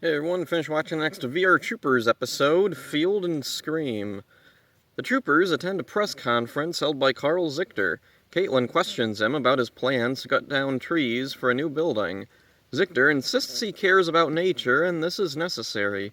Hey everyone, finished watching the next VR Troopers episode, Field and Scream. The Troopers attend a press conference held by Carl Zichter. Caitlin questions him about his plans to cut down trees for a new building. Zichter insists he cares about nature and this is necessary.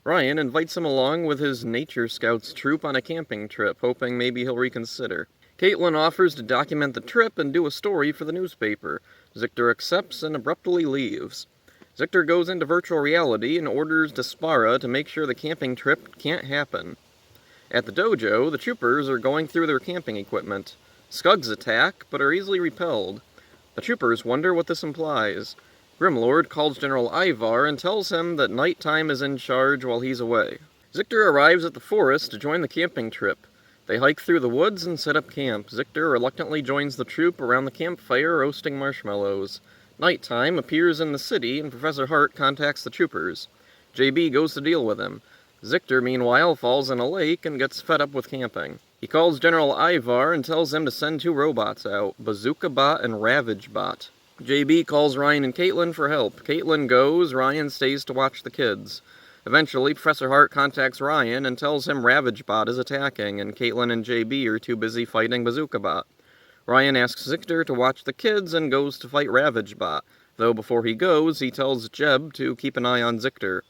Ryan invites him along with his Nature Scouts troop on a camping trip, hoping maybe he'll reconsider. Caitlin offers to document the trip and do a story for the newspaper. Zichter accepts and abruptly leaves. Zichter goes into virtual reality and orders Despara to make sure the camping trip can't happen. At the dojo, the troopers are going through their camping equipment. Skugs attack, but are easily repelled. The troopers wonder what this implies. Grimlord calls General Ivar and tells him that nighttime is in charge while he's away. Zichter arrives at the forest to join the camping trip. They hike through the woods and set up camp. Zichter reluctantly joins the troop around the campfire roasting marshmallows. Nighttime appears in the city, and Professor Hart contacts the troopers. JB goes to deal with him. Zichter, meanwhile, falls in a lake and gets fed up with camping. He calls General Ivar and tells him to send two robots out, Bazooka Bot and Ravage Bot. JB calls Ryan and Caitlin for help. Caitlin goes, Ryan stays to watch the kids. Eventually, Professor Hart contacts Ryan and tells him Ravage Bot is attacking, and Caitlin and JB are too busy fighting Bazooka Bot. Ryan asks Zichter to watch the kids and goes to fight Ravage Bot, though before he goes, he tells Jeb to keep an eye on Zichter.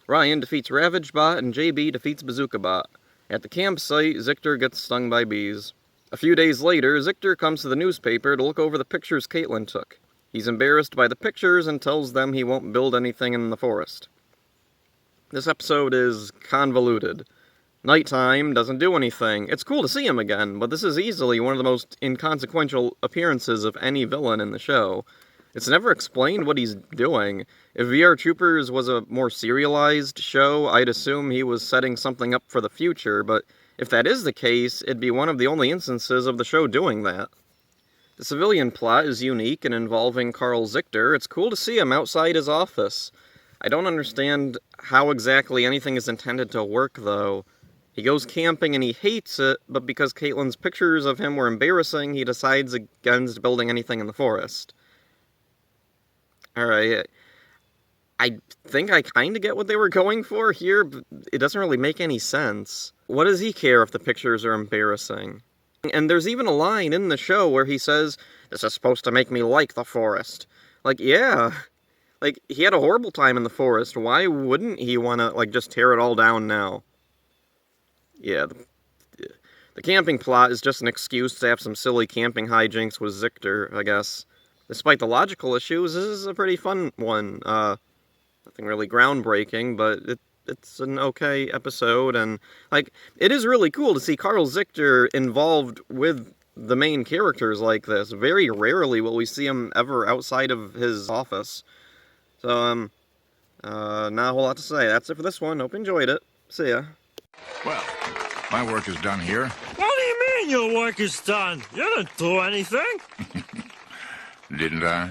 Ryan defeats Ravage Bot and JB defeats Bazooka Bot. At the campsite, Zichter gets stung by bees. A few days later, Zichter comes to the newspaper to look over the pictures Caitlin took. He's embarrassed by the pictures and tells them he won't build anything in the forest. This episode is convoluted. Nighttime doesn't do anything. It's cool to see him again, but this is easily one of the most inconsequential appearances of any villain in the show. It's never explained what he's doing. If VR Troopers was a more serialized show, I'd assume he was setting something up for the future, but if that is the case, it'd be one of the only instances of the show doing that. The civilian plot is unique and involving Carl Zichter. It's cool to see him outside his office. I don't understand how exactly anything is intended to work, though. He goes camping and he hates it, but because Caitlin's pictures of him were embarrassing, he decides against building anything in the forest. Alright, I think I kinda get what they were going for here, but it doesn't really make any sense. What does he care if the pictures are embarrassing? And there's even a line in the show where he says, "This is supposed to make me like the forest." Like, yeah. Like, he had a horrible time in the forest. Why wouldn't he want to, just tear it all down now? Yeah, the camping plot is just an excuse to have some silly camping hijinks with Zichter, I guess. Despite the logical issues, this is a pretty fun one. Nothing really groundbreaking, but it's an okay episode, and, it is really cool to see Carl Zichter involved with the main characters like this. Very rarely will we see him ever outside of his office. So, not a whole lot to say. That's it for this one. Hope you enjoyed it. See ya. Well, my work is done here. What do you mean your work is done? You didn't do anything. Didn't I?